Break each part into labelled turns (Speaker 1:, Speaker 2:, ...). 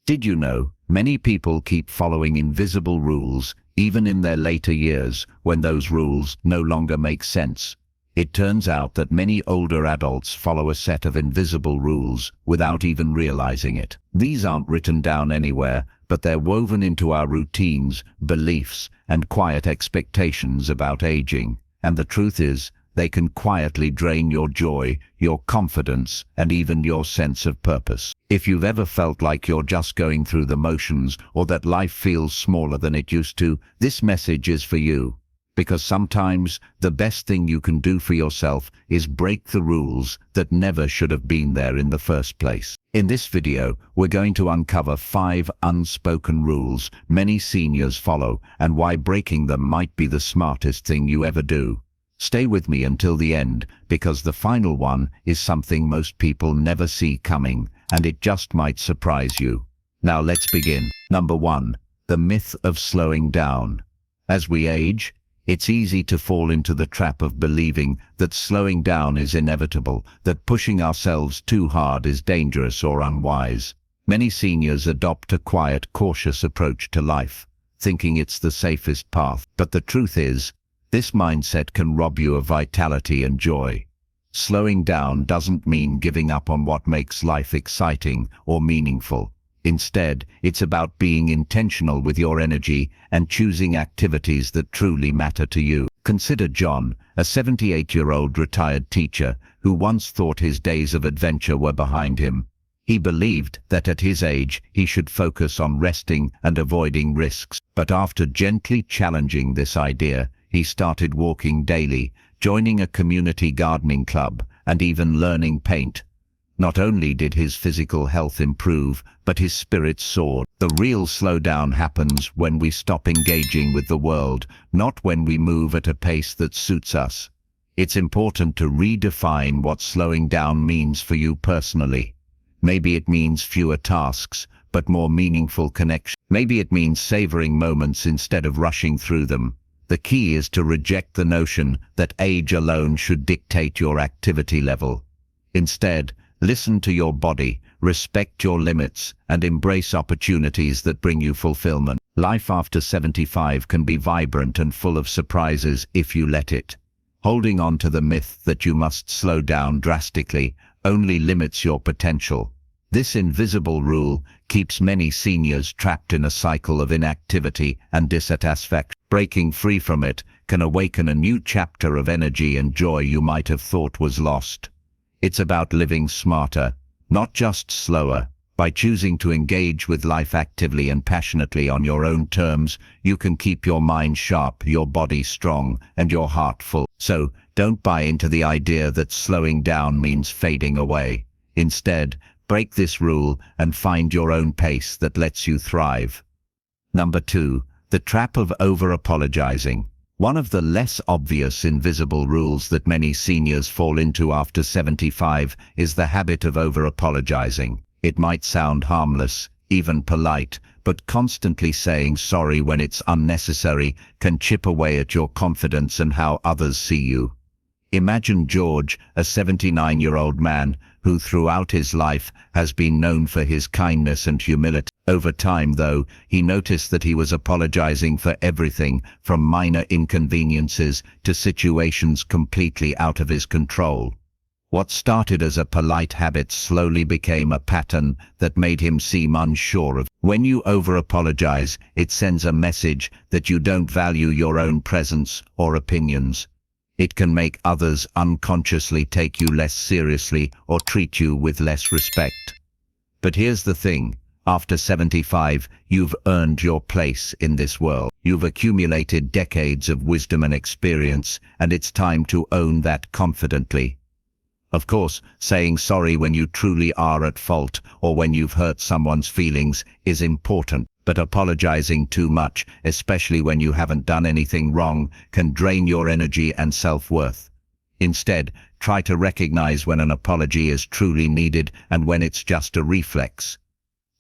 Speaker 1: Did you know, many people keep following invisible rules, even in their later years, when those rules no longer make sense? It turns out that many older adults follow a set of invisible rules without even realizing it. These aren't written down anywhere, but they're woven into our routines, beliefs, and quiet expectations about aging. And the truth is, they can quietly drain your joy, your confidence, and even your sense of purpose. If you've ever felt like you're just going through the motions, or that life feels smaller than it used to, this message is for you. Because sometimes the best thing you can do for yourself is break the rules that never should have been there in the first place. In this video, we're going to uncover 5 unspoken rules many seniors follow and why breaking them might be the smartest thing you ever do. Stay with me until the end, because the final one is something most people never see coming, and it just might surprise you. Now let's begin. Number 1. The myth of slowing down. As we age, it's easy to fall into the trap of believing that slowing down is inevitable, that pushing ourselves too hard is dangerous or unwise. Many seniors adopt a quiet, cautious approach to life, thinking it's the safest path. But the truth is, this mindset can rob you of vitality and joy. Slowing down doesn't mean giving up on what makes life exciting or meaningful. Instead, it's about being intentional with your energy and choosing activities that truly matter to you. Consider John, a 78-year-old retired teacher who once thought his days of adventure were behind him. He believed that at his age he should focus on resting and avoiding risks. But after gently challenging this idea, he started walking daily, joining a community gardening club, and even learning paint. Not only did his physical health improve, but his spirits soared. The real slowdown happens when we stop engaging with the world, not when we move at a pace that suits us. It's important to redefine what slowing down means for you personally. Maybe it means fewer tasks, but more meaningful connection. Maybe it means savoring moments instead of rushing through them. The key is to reject the notion that age alone should dictate your activity level. Instead, listen to your body, respect your limits, and embrace opportunities that bring you fulfillment. Life after 75 can be vibrant and full of surprises if you let it. Holding on to the myth that you must slow down drastically only limits your potential. This invisible rule keeps many seniors trapped in a cycle of inactivity and dissatisfaction. Breaking free from it can awaken a new chapter of energy and joy you might have thought was lost. It's about living smarter, not just slower. By choosing to engage with life actively and passionately on your own terms, you can keep your mind sharp, your body strong, and your heart full. So, don't buy into the idea that slowing down means fading away. Instead, break this rule and find your own pace that lets you thrive. Number 2. The trap of over-apologizing. One of the less obvious invisible rules that many seniors fall into after 75 is the habit of over-apologizing. It might sound harmless, even polite, but constantly saying sorry when it's unnecessary can chip away at your confidence and how others see you. Imagine George, a 79-year-old man who throughout his life has been known for his kindness and humility. Over time, though, he noticed that he was apologizing for everything from minor inconveniences to situations completely out of his control. What started as a polite habit slowly became a pattern that made him seem unsure of. When you over-apologize, it sends a message that you don't value your own presence or opinions. It can make others unconsciously take you less seriously or treat you with less respect. But here's the thing. After 75, you've earned your place in this world. You've accumulated decades of wisdom and experience, and it's time to own that confidently. Of course, saying sorry when you truly are at fault or when you've hurt someone's feelings is important, but apologizing too much, especially when you haven't done anything wrong, can drain your energy and self-worth. Instead, try to recognize when an apology is truly needed and when it's just a reflex.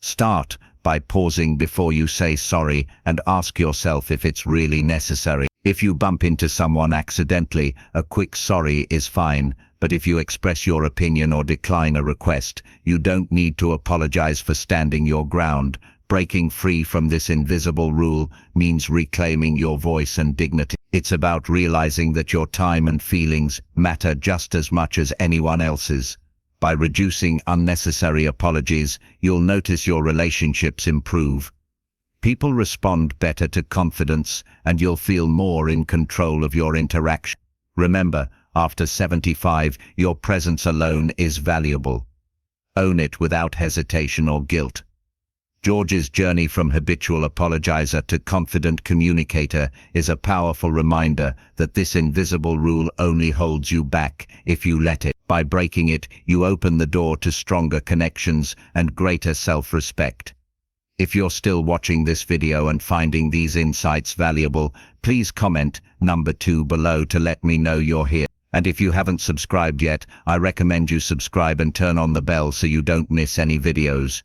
Speaker 1: Start by pausing before you say sorry and ask yourself if it's really necessary. If you bump into someone accidentally, a quick sorry is fine, But if you express your opinion or decline a request, you don't need to apologize for standing your ground. Breaking free from this invisible rule means reclaiming your voice and dignity. It's about realizing that your time and feelings matter just as much as anyone else's. By reducing unnecessary apologies, you'll notice your relationships improve. People respond better to confidence, and you'll feel more in control of your interaction. Remember, after 75, your presence alone is valuable. Own it without hesitation or guilt. George's journey from habitual apologizer to confident communicator is a powerful reminder that this invisible rule only holds you back if you let it. By breaking it, you open the door to stronger connections and greater self-respect. If you're still watching this video and finding these insights valuable, please comment number 2 below to let me know you're here. And if you haven't subscribed yet, I recommend you subscribe and turn on the bell so you don't miss any videos.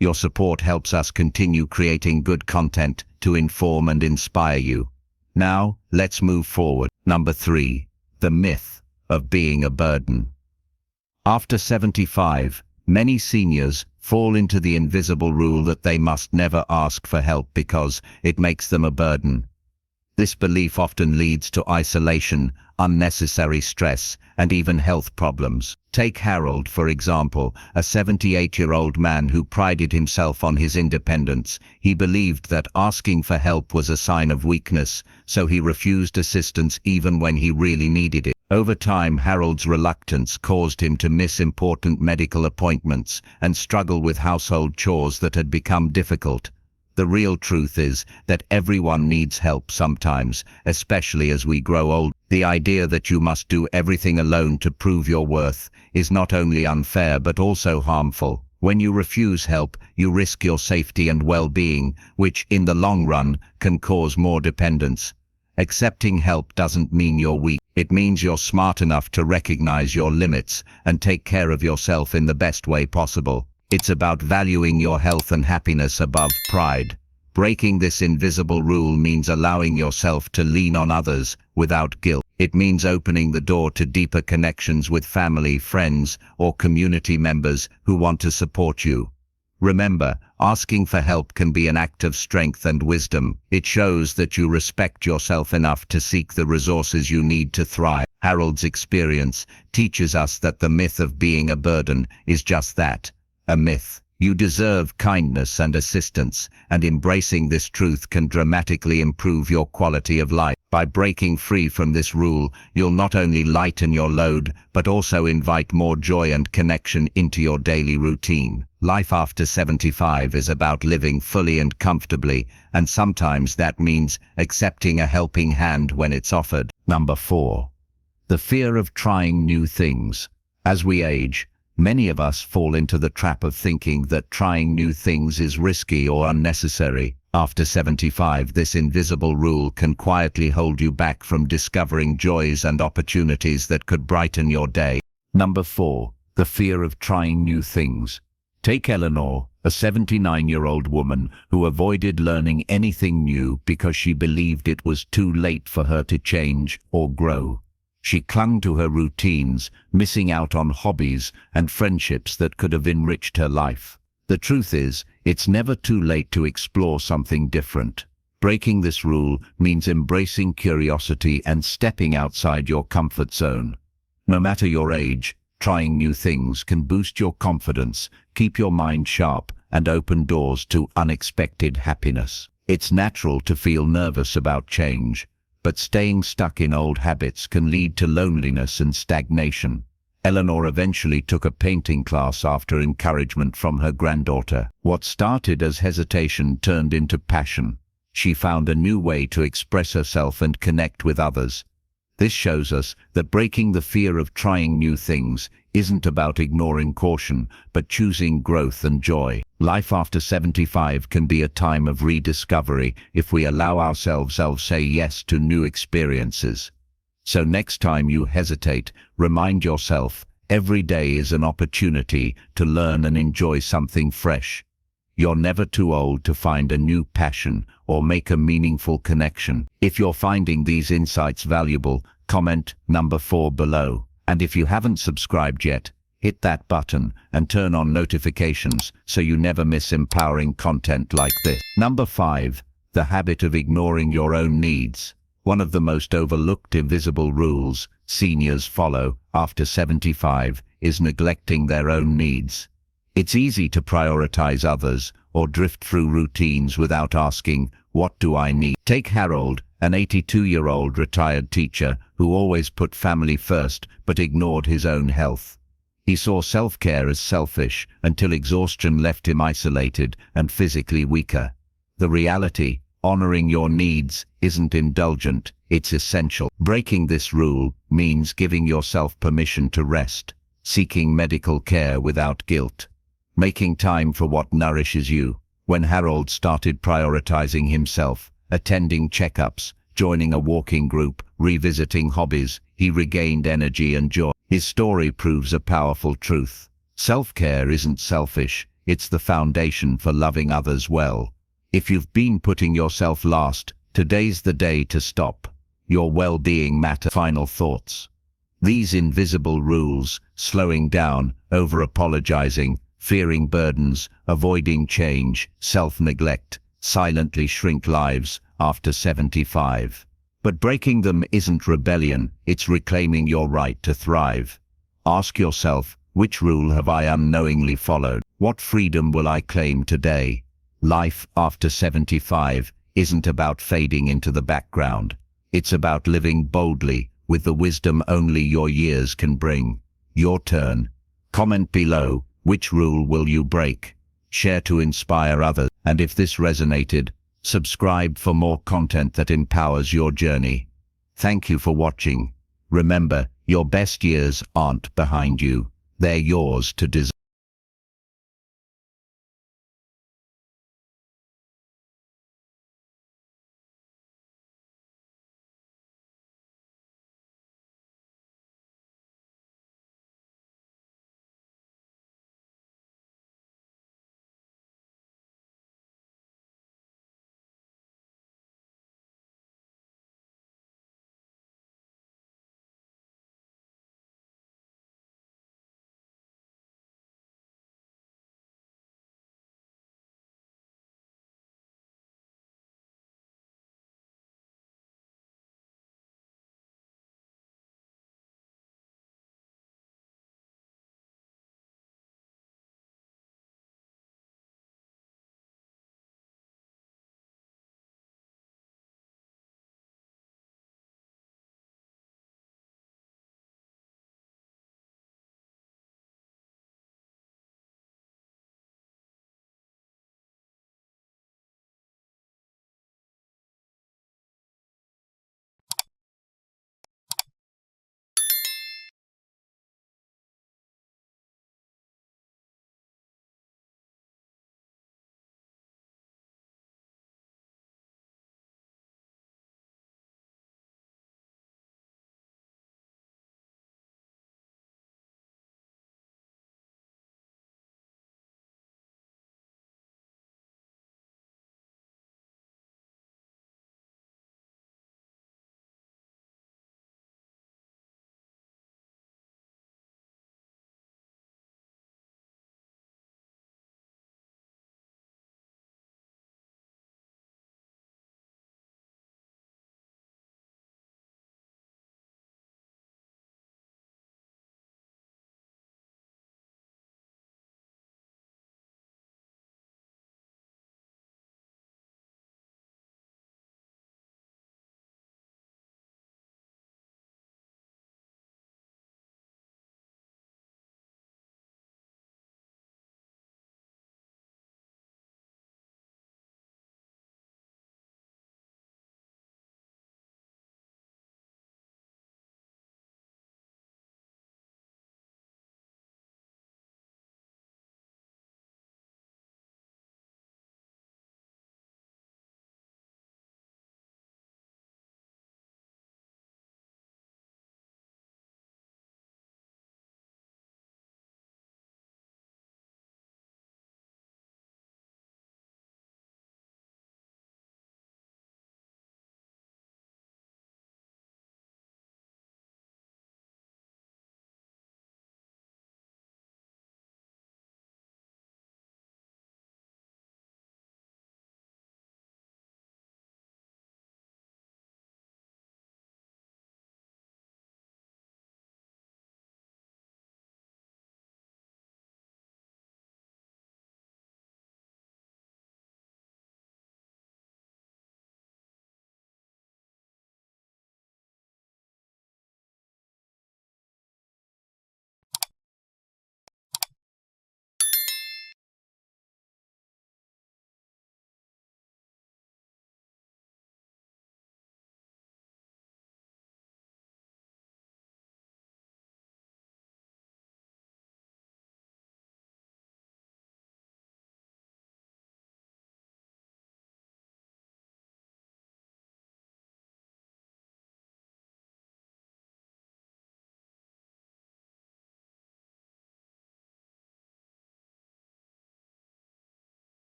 Speaker 1: Your support helps us continue creating good content to inform and inspire you. Now, let's move forward. Number 3. The myth of being a burden. After 75, many seniors fall into the invisible rule that they must never ask for help because it makes them a burden. This belief often leads to isolation, unnecessary stress, and even health problems. Take Harold, for example, a 78-year-old man who prided himself on his independence. He believed that asking for help was a sign of weakness, so he refused assistance even when he really needed it. Over time, Harold's reluctance caused him to miss important medical appointments and struggle with household chores that had become difficult. The real truth is that everyone needs help sometimes, especially as we grow old. The idea that you must do everything alone to prove your worth is not only unfair but also harmful. When you refuse help, you risk your safety and well-being, which in the long run can cause more dependence. Accepting help doesn't mean you're weak. It means you're smart enough to recognize your limits and take care of yourself in the best way possible. It's about valuing your health and happiness above pride. Breaking this invisible rule means allowing yourself to lean on others without guilt. It means opening the door to deeper connections with family, friends, or community members who want to support you. Remember, asking for help can be an act of strength and wisdom. It shows that you respect yourself enough to seek the resources you need to thrive. Harold's experience teaches us that the myth of being a burden is just that, a myth. You deserve kindness and assistance, and embracing this truth can dramatically improve your quality of life. By breaking free from this rule, you'll not only lighten your load, but also invite more joy and connection into your daily routine. Life after 75 is about living fully and comfortably, and sometimes that means accepting a helping hand when it's offered. Number 4. The fear of trying new things. As we age, many of us fall into the trap of thinking that trying new things is risky or unnecessary. After 75, this invisible rule can quietly hold you back from discovering joys and opportunities that could brighten your day. Number 4. The fear of trying new things. Take Eleanor, a 79-year-old woman who avoided learning anything new because she believed it was too late for her to change or grow. She clung to her routines, missing out on hobbies and friendships that could have enriched her life. The truth is, it's never too late to explore something different. Breaking this rule means embracing curiosity and stepping outside your comfort zone. No matter your age, trying new things can boost your confidence, keep your mind sharp, and open doors to unexpected happiness. It's natural to feel nervous about change, but staying stuck in old habits can lead to loneliness and stagnation. Eleanor eventually took a painting class after encouragement from her granddaughter. What started as hesitation turned into passion. She found a new way to express herself and connect with others. This shows us that breaking the fear of trying new things isn't about ignoring caution, but choosing growth and joy. Life after 75 can be a time of rediscovery if we allow ourselves to say yes to new experiences. So next time you hesitate, remind yourself, every day is an opportunity to learn and enjoy something fresh. You're never too old to find a new passion or make a meaningful connection. If you're finding these insights valuable, comment number 4 below. And if you haven't subscribed yet, hit that button and turn on notifications so you never miss empowering content like this. Number 5. The habit of ignoring your own needs. One of the most overlooked invisible rules seniors follow after 75 is neglecting their own needs. It's easy to prioritize others or drift through routines without asking, what do I need? Take Harold, an 82-year-old retired teacher who always put family first but ignored his own health. He saw self-care as selfish until exhaustion left him isolated and physically weaker. The reality, honoring your needs, isn't indulgent, it's essential. Breaking this rule means giving yourself permission to rest, seeking medical care without guilt, making time for what nourishes you. When Harold started prioritizing himself, attending checkups, joining a walking group, revisiting hobbies, he regained energy and joy. His story proves a powerful truth. Self-care isn't selfish, it's the foundation for loving others well. If you've been putting yourself last, today's the day to stop. Your well-being matters. Final thoughts. These invisible rules, slowing down, over-apologizing, fearing burdens, avoiding change, self-neglect, silently shrink lives after 75. But breaking them isn't rebellion, it's reclaiming your right to thrive. Ask yourself, which rule have I unknowingly followed? What freedom will I claim today? Life after 75 isn't about fading into the background. It's about living boldly, with the wisdom only your years can bring. Your turn. Comment below, which rule will you break? Share to inspire others. And if this resonated, subscribe for more content that empowers your journey. Thank you for watching. Remember, your best years aren't behind you. They're yours to design.